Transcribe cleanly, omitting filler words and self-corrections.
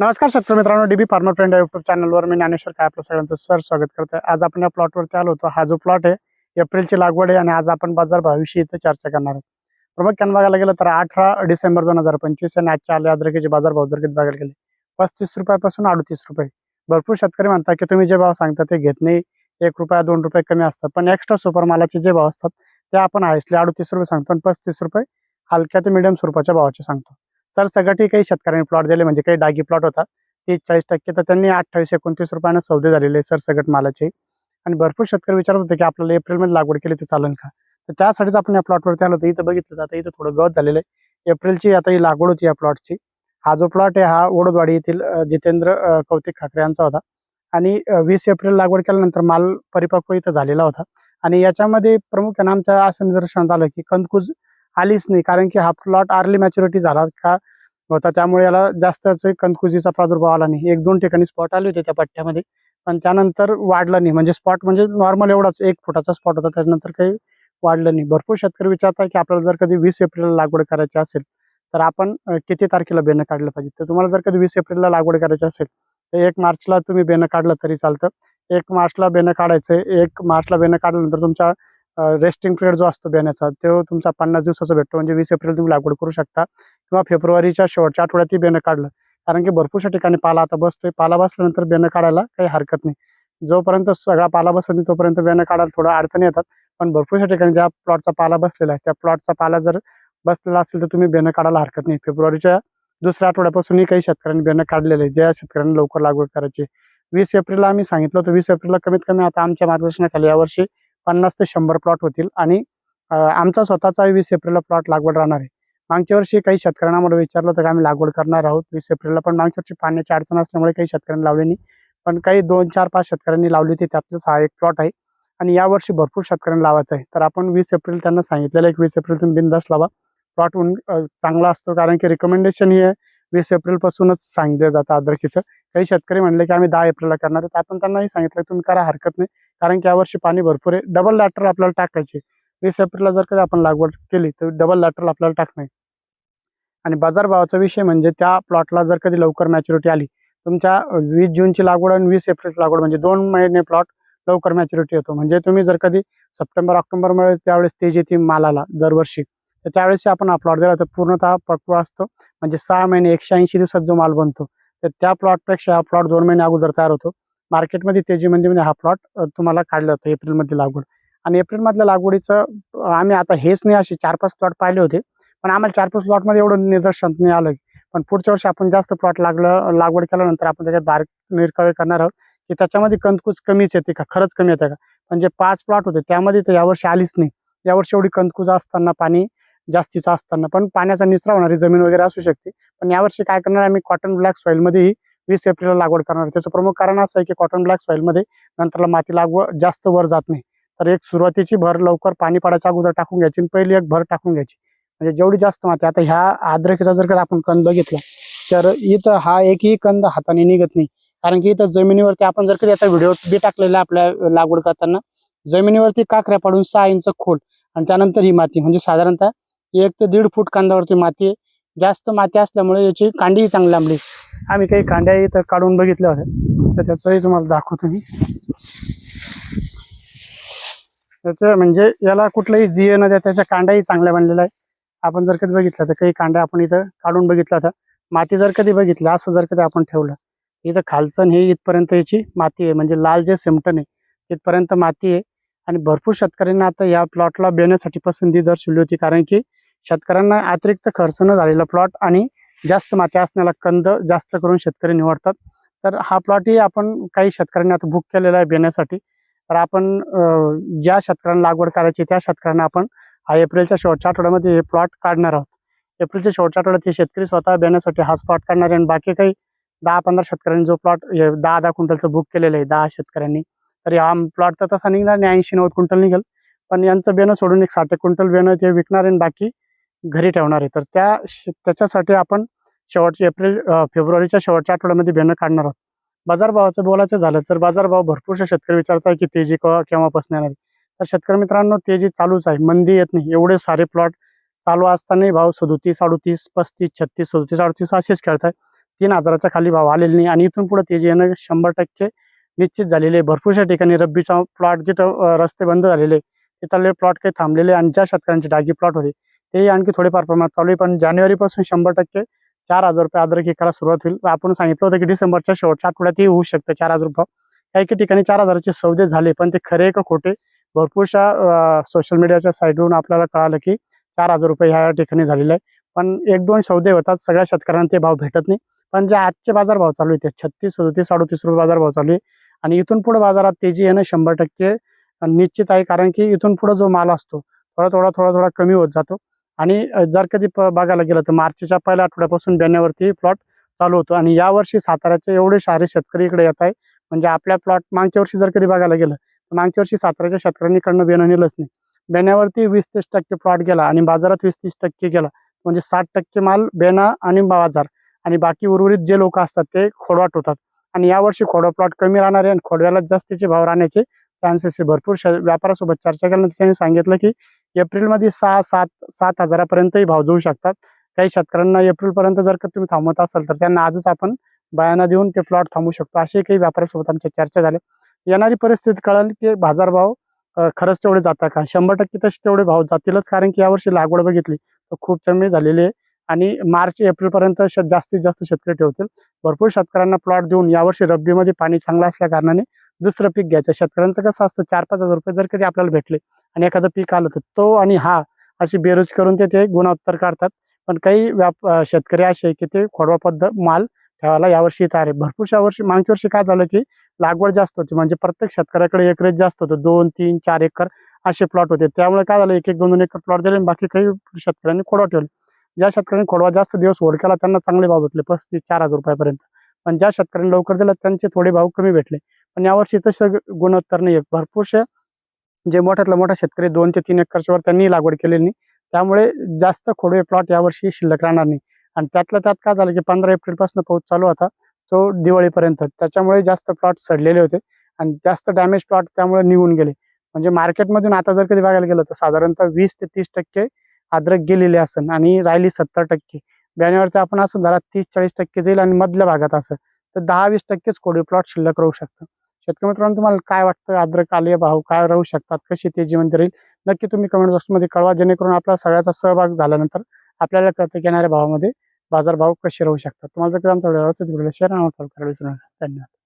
नमस्कार शेतकरी मित्रांनो, डीबी फार्मर फ्रेंड या युट्यूब चॅनलवर मी ज्ञानेश्वर काय आपलं सगळ्यांचं सर स्वागत करतोय। आज आपण या प्लॉटवरती आलो होतो। हा जो प्लॉट आहे एप्रिलची लागवड आहे आणि आज आपण बाजारभावाविषयी इथे चर्चा करणार आहोत। प्रामुख्याने बघायला गेलं तर 18 डिसेंबर 2025 आणि आजच्या आले अद्रकीचे बाजारभाव जर बघायला गेले 35 रुपयापासून 38 रुपये। भरपूर शेतकरी म्हणतात की तुम्ही जे भाव सांगता ते घेत नाही, 1 रुपया 2 रुपये कमी असतात, पण एक्स्ट्रा सुपर मालाचे जे भाव असतात ते आपण हायस्टली 38 रुपये सांगतो आणि 35 रुपये हलक्या ते मिडियम स्वरूपाच्या भावाचे सांगतो। सर सगळ्यात काही शेतकऱ्यांनी प्लॉट दिले, म्हणजे काही डागी प्लॉट होता 30-40% तर त्यांनी 28-29 रुपयाने सौदे झालेले सरसगट मालाचे। आणि भरपूर शेतकरी विचारत होते की आपल्याला एप्रिलमध्ये लागवड केली तर चालेल का, तर त्यासाठीच आपण या प्लॉटवरती आलो होतो। इथं बघितलं आता इथं थोडं गवत झालेलं आहे। एप्रिलची आता ही लागवड होती या प्लॉटची। हा जो प्लॉट आहे हा ओडदवाडी येथील जितेंद्र कौतिक ठाकरे यांचा होता आणि 20 एप्रिल लागवड केल्यानंतर माल परिपक्व इथं झालेला होता। आणि याच्यामध्ये प्रामुख्याने आमच्या असं निदर्शनात आलं की कंदकुज आलीच नाही, कारण की हा प्लॉट अर्ली मॅच्युरिटी झाला का होता, त्यामुळे याला जास्त कंदकुजीचा प्रादुर्भाव आला नाही। 1-2 ठिकाणी स्पॉट आले होते त्या पट्ट्यामध्ये, पण त्यानंतर वाढलं नाही, म्हणजे स्पॉट म्हणजे नॉर्मल एवढाच 1 फुटाचा स्पॉट होता, त्यानंतर काही वाढलं नाही। भरपूर शेतकरी विचारतात की आपल्याला जर कधी 20 एप्रिलला लागवड करायची असेल तर आपण किती तारखेला बेणं काढलं पाहिजे, तर तुम्हाला जर कधी 20 एप्रिलला लागवड करायची असेल तर 1 मार्चला तुम्ही बेणं काढलं तरी चालतं। 1 मार्चला बेणं काढायचं, 1 मार्चला बेणं काढल्यानंतर तुमच्या रेस्टिंग पिरियड जो असतो बेण्याचा तो तुमचा 50 दिवसाचा भेटतो, म्हणजे 20 एप्रिल तुम्ही लागवड करू शकता किंवा फेब्रुवारीच्या शेवटच्या आठवड्यात ती बेणं काढलं, कारण की भरपूरशा ठिकाणी पाला आता बसतोय। पाला बसल्यानंतर बेणं काढायला काही हरकत नाही, जोपर्यंत सगळा पाला बसत नाही तोपर्यंत बेणं काढायला थोडं अडचणी येतात। पण भरपूरशा ठिकाणी ज्या प्लॉटचा पाला बसलेला आहे त्या प्लॉटचा पाला जर बसलेला असेल तर तुम्ही बेणं काढायला हरकत नाही। फेब्रुवारीच्या दुसऱ्या आठवड्यापासूनही काही शेतकऱ्यांनी बेणं काढलेले आहे, ज्या शेतकऱ्यांनी लवकर लागवड करायची। 20 एप्रिलला आम्ही सांगितलं होतं, 20 एप्रिलला कमीत कमी आता आमच्या मार्गदर्शनाखाली यावर्षी 50 ते 100 प्लॉट होतील आणि आमचा स्वतःचा 20 एप्रिलला प्लॉट लागवड राहणार आहे। मागच्या वर्षी काही शेतकऱ्यांना आम्हाला विचारलं होतं की आम्ही लागवड करणार आहोत 20 एप्रिलला, पण मागच्या वर्षी पाण्याची अडचण असल्यामुळे काही शेतकऱ्यांनी लावली नाही, पण काही 2-4-5 शेतकऱ्यांनी लावली होती, त्यातलाच हा एक प्लॉट आहे। आणि यावर्षी भरपूर शेतकऱ्यांना लावायचं आहे, तर आपण 20 एप्रिल त्यांना सांगितलेलं आहे की 20 एप्रिल तुम्ही बिनधास्त लावा, प्लॉट चांगला असतो, कारण की रिकमेंडेशन हे 20 एप्रिल पासूनच सांगितलं जातं अद्रकीचं। काही शेतकरी म्हणले की आम्ही 10 एप्रिलला करणार आहे, तर आपण त्यांनाही सांगितलं तुम्ही करा, हरकत नाही, कारण की यावर्षी पाणी भरपूर आहे। डबल लॅटरल आपल्याला टाकायचे, 20 एप्रिलला जर कधी आपण लागवड केली तर डबल लॅटरल आपल्याला टाकणार। आणि बाजारभावाचा विषय म्हणजे त्या प्लॉटला जर कधी लवकर मॅच्युरिटी आली, तुमच्या 20 जूनची लागवड आणि 20 एप्रिलची लागवड म्हणजे 2 महिने प्लॉट लवकर मॅच्युरिटी होतो। म्हणजे तुम्ही जर कधी सप्टेंबर-ऑक्टोबर मध्ये त्यावेळेस तेज येते मालाला दरवर्षी, तर त्यावेळेस आपण हा प्लॉट दिला तर पूर्णतः पक्व असतो, म्हणजे 6 महिने 180 दिवसात जो माल बनतो, तर त्या प्लॉटपेक्षा हा प्लॉट 2 महिने अगोदर तयार होतो। मार्केटमध्ये तेजी मंदीमध्ये हा प्लॉट तुम्हाला काढला होता एप्रिलमध्ये लागवड। आणि एप्रिलमधल्या लागवडीचं आम्ही आता हेच नाही असे 4-5 प्लॉट पाहिले होते, पण आम्हाला 4-5 प्लॉटमध्ये एवढं निदर्शनात नाही आलं। पण पुढच्या वर्षी आपण जास्त प्लॉट लागवड केल्यानंतर आपण त्याच्यात बारीक निरकावे करणार आहोत की त्याच्यामध्ये कंदकुज कमीच येते का, खरंच कमी येते का। म्हणजे 5 प्लॉट होते त्यामध्ये तर यावर्षी आलीच नाही। यावर्षी एवढी कंदकुज असताना, पाणी जास्तीचं असताना, पण पाण्याचा निचरा होणारी जमीन वगैरे असू शकते, पण यावर्षी काय करणार आम्ही कॉटन ब्लॅक सॉईलमध्येही 20 एप्रिलला लागवड करणार। त्याचं प्रमुख कारण असं आहे की कॉटन ब्लॅक सॉईलमध्ये नंतरला माती लागवड जास्त वर जात नाही, तर एक सुरुवातीची भर लवकर पाणी पडायच्या अगोदर टाकून घ्यायची आणि पहिली एक भर टाकून घ्यायची, म्हणजे जेवढी जास्त माती। आता ह्या अद्रकीचा जर का आपण कंद बघितला तर इथं हा एकही कंद हाताने निघत नाही, कारण की इथं जमिनीवरती आपण जर कधी आता व्हिडिओ बी टाकलेला आपल्या लागवड करताना, जमिनीवरती काकऱ्या पाडून 6 इंच खोल आणि त्यानंतर ही माती, म्हणजे साधारणतः 1 ते 1.5 फूट कांद्यावरती माती आहे। जास्त माती असल्यामुळे याची कांडीही चांगली लांबली। आम्ही काही कांड्या इथं काढून बघितल्या होत्या, तर त्याचंही तुम्हाला दाखवतो मी। त्याचं म्हणजे याला कुठलंही जीए न देता त्याच्या कांड्याही चांगल्या बनलेल्या आहे। आपण जर कधी बघितलं तर काही कांड्या आपण इथं काढून बघितल्या होत्या। माती जर कधी बघितलं असं जर कधी आपण ठेवलं, इथं खालचं हे इथपर्यंत याची माती आहे, म्हणजे लाल जे सेमटन आहे तिथपर्यंत माती आहे। आणि भरपूर शेतकऱ्यांना आता या प्लॉटला बेण्यासाठी पसंती दर्शवली होती, कारण की शेतकऱ्यांना अतिरिक्त खर्च न झालेला प्लॉट आणि जास्त माती असणारा कंद जास्त करून शेतकरी निवडतात। तर हा प्लॉटही आपण काही शेतकऱ्यांनी आता बुक केलेला आहे बेण्यासाठी। तर आपण ज्या शेतकऱ्यांना लागवड करायची त्या शेतकऱ्यांना आपण हा एप्रिलच्या शेवटच्या आठवड्यामध्ये हे प्लॉट काढणार आहोत। एप्रिलच्या शेवटच्या आठवड्यात हे शेतकरी स्वतः बेण्यासाठी हा प्लॉट काढणार आहे आणि बाकी काही 10-15 शेतकऱ्यांनी जो प्लॉट 10-10 क्विंटलचं बुक केलेलं आहे 10 शेतकऱ्यांनी, तर हा प्लॉट तर तसा निघणार नाही, 80-90 क्विंटल निघेल, पण यांचं बेणं सोडून एक 60 क्विंटल बेणं ते विकणार आणि बाकी घरी ठेवणार आहे। तर त्याच्यासाठी आपण फेब्रुवारीच्या शेवटच्या आठवड्यामध्ये बेणं काढणार आहोत। बाजारभावाचं बोलायचं झालं तर बाजारभाव भरपूरशा शेतकरी विचारतात की तेजी केव्हापासून येणार आहे, तर शेतकरी मित्रांनो तेजी चालूच आहे, मंदी येत नाही। एवढे सारे प्लॉट चालू असतानाही भाव 37, 38, 35, 36, 37, 38 असेच खेळत आहे। 3,000च्या खाली भाव आलेले नाही आणि इथून पुढे तेजी येणं 100% निश्चित झालेले आहे. भरपूरशा ठिकाणी रब्बीचा प्लॉट जिथं रस्ते बंद झालेले तिथले प्लॉट काही थांबलेले आणि ज्या शेतकऱ्यांचे डागी प्लॉट होते ते आणखी थोडेफार प्रमाणात चालू आहे. पण जानेवारीपासून 100% 4,000 रुपये अद्रक एकाला सुरुवात होईल. आपण सांगितलं होतं की डिसेंबरच्या शेवटच्या आठवड्यातही होऊ शकतं 4,000 रुपये. काही काही ठिकाणी 4,000चे सौदे झाले, पण ते खरे का खोटे भरपूरशा सोशल मीडियाच्या साईटवरून आपल्याला कळालं की 4,000 रुपये ह्या ठिकाणी झालेले आहे. पण 1-2 सौदे होतात, सगळ्या शेतकऱ्यांना ते भाव भेटत नाही. पण जे आजचे बाजार भाव चालू आहे ते 36, 37, 38 रुपये बाजार भाव चालू आहे आणि इथून पुढे बाजारात तेजी येणं 100% निश्चित आहे. कारण की इथून पुढे जो माल असतो थोडा कमी होत जातो आणि जर कधी बघायला गेलं तर मार्चच्या पहिल्या आठवड्यापासून बेण्यावरती प्लॉट चालू होतो आणि यावर्षी साताऱ्याचे एवढे सारे शेतकरी इकडे येत आहे. म्हणजे आपल्या प्लॉट मागच्या वर्षी जर कधी बघायला गेलं तर मागच्या वर्षी साताऱ्याच्या शेतकऱ्यांनी कडनं बेणं नेलंच नाही. बेण्यावरती 20-30% प्लॉट गेला आणि बाजारात 20-30% गेला. म्हणजे 60% माल बेणा आणि बाजार आणि बाकी उर्वरित जे लोक असतात ते खोडवाट होतात. आणि यावर्षी खोडवा प्लॉट कमी राहणार आहे आणि खोडव्याला जास्तीचे भाव राहण्याचे चान्सेस आहे. भरपूर व्यापाऱ्यासोबत चर्चा केल्यानंतर त्यांनी सांगितलं की एप्रिलमध्ये 6-7 हजारापर्यंतही भाव जाऊ शकतात. काही शेतकऱ्यांना एप्रिलपर्यंत जर का तुम्ही थांबवत असाल तर त्यांना आजच आपण बयाना देऊन ते प्लॉट थांबू शकतो, असे काही व्यापाऱ्यासोबत आमच्या चर्चा झाल्या. येणारी परिस्थिती कळाली की बाजारभाव खरंच तेवढे जातात का 100% तसे तेवढे भाव जातीलच. कारण की यावर्षी लागवड बघितली तर खूप कमी झालेली आहे आणि मार्च-एप्रिलपर्यंत जास्तीत जास्त शेतकरी ठेवतील. भरपूर शेतकऱ्यांना प्लॉट देऊन यावर्षी रब्बीमध्ये पाणी चांगलं असल्या कारणाने दुसरं पीक घ्यायचं. शेतकऱ्यांचं कसं असतं 4-5 हजार रुपये जर कधी आपल्याला भेटले आणि एखादं पीक आलं तर तो आणि हा अशी बेरोज करून ते गुणोत्तर काढतात. पण काही शेतकरी असे की ते खोडवा पद्धत माल ठेवायला यावर्षी तयार आहे. भरपूरशा वर्षी मागच्या वर्षी काय झालं की लागवड जास्त होती, म्हणजे प्रत्येक शेतकऱ्याकडे एकरेज जास्त होतं, 2, 3, 4 एकर असे प्लॉट होते. त्यामुळे काय झालं 1-1, 2-2 एकर प्लॉट दिले आणि बाकी काही शेतकऱ्यांनी खोडवा ठेवले. ज्या शेतकऱ्यांनी खोडवा जास्त दिवस होल्ड केला त्यांना चांगले भाव भेटले 35-4 हजार रुपयापर्यंत. पण ज्या शेतकऱ्यांनी लवकर दिला त्यांचे थोडे भाव कमी भेटले. पण यावर्षी तसं गुणोत्तर नाही आहे. भरपूरशे जे मोठ्यातला मोठा शेतकरी 2 ते 3 एकरच्या वर त्यांनी लागवड केलेली नाही. त्यामुळे जास्त खोडवे प्लॉट यावर्षी शिल्लक राहणार नाही. आणि त्यातल्या त्यात काय झालं की 15 एप्रिलपासून पाऊस चालू होता तो दिवाळीपर्यंत. त्याच्यामुळे जास्त प्लॉट सडलेले होते आणि जास्त डॅमेज प्लॉट त्यामुळे निघून गेले. म्हणजे मार्केटमधून आता जर कधी बघायला गेलं तर साधारणतः 20 ते 30% अद्रक गेलेले असेल आणि राहिली 70%. बियाण्यावरती आपण असं जरा 30-40% जाईल आणि मधल्या भागात असं तर 10-20%च खोडवे प्लॉट शिल्लक राहू शकतं. शेतकरी मित्रांनो, तुम्हाला काय वाटतं अद्रक आले भाव काय राहू शकतात, कशी तेजी मध्ये राहील, नक्की तुम्ही कमेंट बॉक्समध्ये कळवा. जेणेकरून आपला सगळ्याचा सहभाग झाल्यानंतर आपल्याला कळतं की येणाऱ्या भावामध्ये बाजारभाव कसे राहू शकतात. तुम्हाला जर आमचा व्हिडिओ आवडला तर शेअर आणि फॉलो करायला विसरू नका. धन्यवाद.